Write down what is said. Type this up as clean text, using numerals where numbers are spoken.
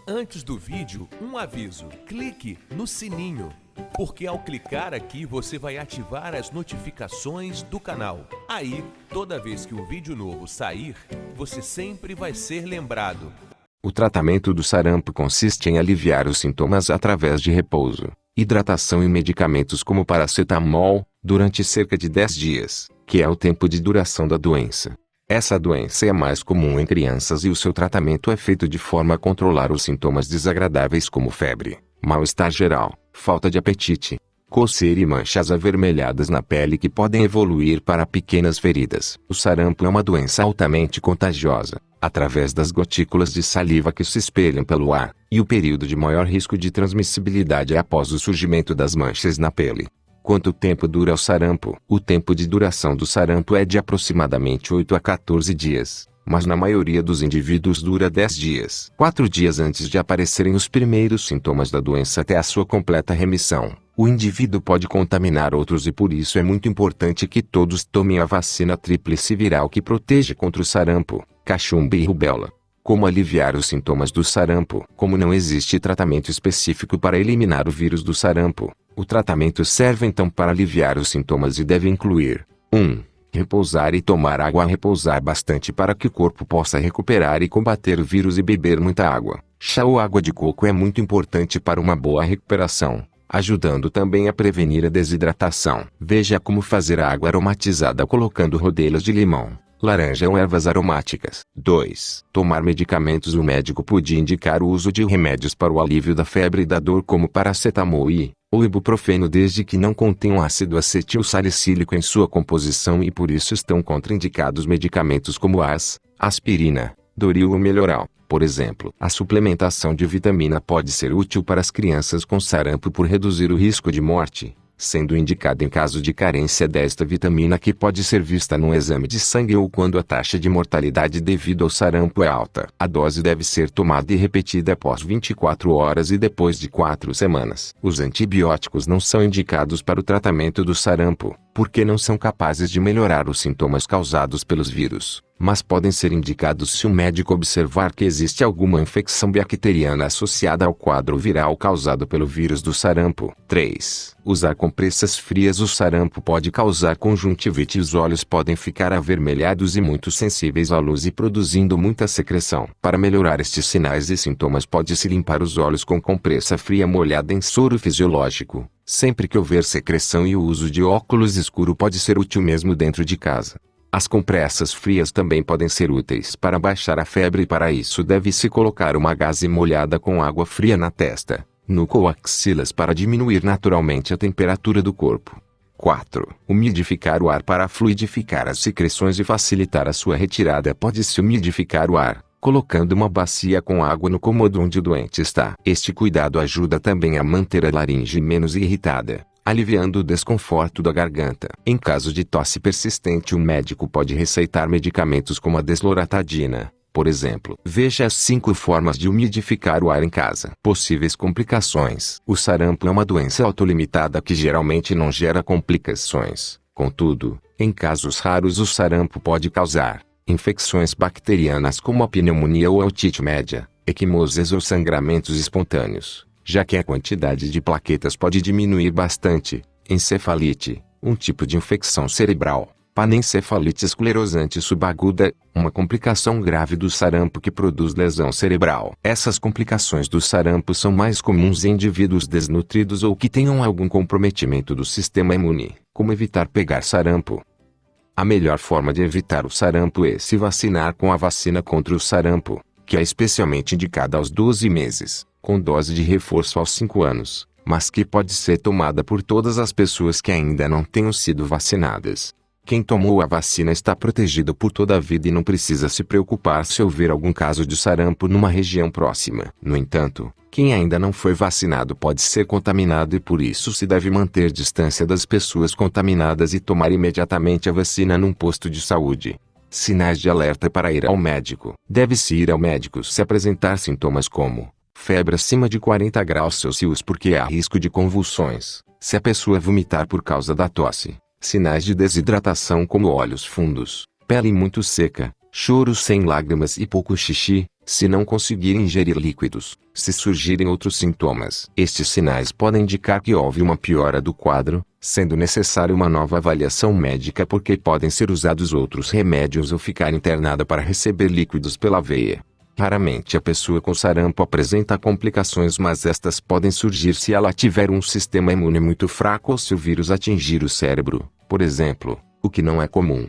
Antes do vídeo, um aviso: clique no sininho, porque ao clicar aqui você vai ativar as notificações do canal. Aí, toda vez que um vídeo novo sair, você sempre vai ser lembrado. O tratamento do sarampo consiste em aliviar os sintomas através de repouso, hidratação e medicamentos como paracetamol, durante cerca de 10 dias, que é o tempo de duração da doença. Essa doença é mais comum em crianças e o seu tratamento é feito de forma a controlar os sintomas desagradáveis como febre, mal-estar geral, falta de apetite, coceira e manchas avermelhadas na pele que podem evoluir para pequenas feridas. O sarampo é uma doença altamente contagiosa, através das gotículas de saliva que se espelham pelo ar, e o período de maior risco de transmissibilidade é após o surgimento das manchas na pele. Quanto tempo dura o sarampo? O tempo de duração do sarampo é de aproximadamente 8 a 14 dias, mas na maioria dos indivíduos dura 10 dias. 4 dias antes de aparecerem os primeiros sintomas da doença até a sua completa remissão, o indivíduo pode contaminar outros e por isso é muito importante que todos tomem a vacina tríplice viral que protege contra o sarampo, cachumba e rubéola. Como aliviar os sintomas do sarampo? Como não existe tratamento específico para eliminar o vírus do sarampo, o tratamento serve então para aliviar os sintomas e deve incluir 1. Repousar e tomar água. Repousar bastante para que o corpo possa recuperar e combater o vírus e beber muita água. Chá ou água de coco é muito importante para uma boa recuperação, ajudando também a prevenir a desidratação. Veja como fazer a água aromatizada colocando rodelas de limão, laranja ou ervas aromáticas. 2. Tomar medicamentos. O médico pode indicar o uso de remédios para o alívio da febre e da dor como paracetamol ou ibuprofeno desde que não contenham ácido acetil salicílico em sua composição e por isso estão contraindicados medicamentos como aspirina, Doril ou Melhoral. Por exemplo, a suplementação de vitamina pode ser útil para as crianças com sarampo por reduzir o risco de morte, sendo indicada em caso de carência desta vitamina que pode ser vista num exame de sangue ou quando a taxa de mortalidade devido ao sarampo é alta. A dose deve ser tomada e repetida após 24 horas e depois de 4 semanas. Os antibióticos não são indicados para o tratamento do sarampo, porque não são capazes de melhorar os sintomas causados pelos vírus, mas podem ser indicados se o médico observar que existe alguma infecção bacteriana associada ao quadro viral causado pelo vírus do sarampo. 3. Usar compressas frias. O sarampo pode causar conjuntivite e os olhos podem ficar avermelhados e muito sensíveis à luz e produzindo muita secreção. Para melhorar estes sinais e sintomas pode-se limpar os olhos com compressa fria molhada em soro fisiológico. Sempre que houver secreção e o uso de óculos escuro pode ser útil mesmo dentro de casa. As compressas frias também podem ser úteis para baixar a febre e para isso deve-se colocar uma gaze molhada com água fria na testa, nuca ou axilas para diminuir naturalmente a temperatura do corpo. 4. Umidificar o ar. Para fluidificar as secreções e facilitar a sua retirada pode-se umidificar o ar, colocando uma bacia com água no cômodo onde o doente está. Este cuidado ajuda também a manter a laringe menos irritada, aliviando o desconforto da garganta. Em caso de tosse persistente, o médico pode receitar medicamentos como a desloratadina, por exemplo. Veja as 5 formas de umidificar o ar em casa. Possíveis complicações. O sarampo é uma doença autolimitada que geralmente não gera complicações. Contudo, em casos raros o sarampo pode causar infecções bacterianas como a pneumonia ou a otite média, equimoses ou sangramentos espontâneos, já que a quantidade de plaquetas pode diminuir bastante. Encefalite, um tipo de infecção cerebral. Panencefalite esclerosante subaguda, uma complicação grave do sarampo que produz lesão cerebral. Essas complicações do sarampo são mais comuns em indivíduos desnutridos ou que tenham algum comprometimento do sistema imune. Como evitar pegar sarampo? A melhor forma de evitar o sarampo é se vacinar com a vacina contra o sarampo, que é especialmente indicada aos 12 meses, com dose de reforço aos 5 anos, mas que pode ser tomada por todas as pessoas que ainda não tenham sido vacinadas. Quem tomou a vacina está protegido por toda a vida e não precisa se preocupar se houver algum caso de sarampo numa região próxima. No entanto, quem ainda não foi vacinado pode ser contaminado e por isso se deve manter distância das pessoas contaminadas e tomar imediatamente a vacina num posto de saúde. Sinais de alerta para ir ao médico. Deve-se ir ao médico se apresentar sintomas como febre acima de 40 graus Celsius porque há risco de convulsões, se a pessoa vomitar por causa da tosse, sinais de desidratação como olhos fundos, pele muito seca, choro sem lágrimas e pouco xixi, Se não conseguir ingerir líquidos, se surgirem outros sintomas, estes sinais podem indicar que houve uma piora do quadro, sendo necessária uma nova avaliação médica porque podem ser usados outros remédios ou ficar internada para receber líquidos pela veia. Raramente a pessoa com sarampo apresenta complicações, mas estas podem surgir se ela tiver um sistema imune muito fraco ou se o vírus atingir o cérebro, por exemplo, o que não é comum.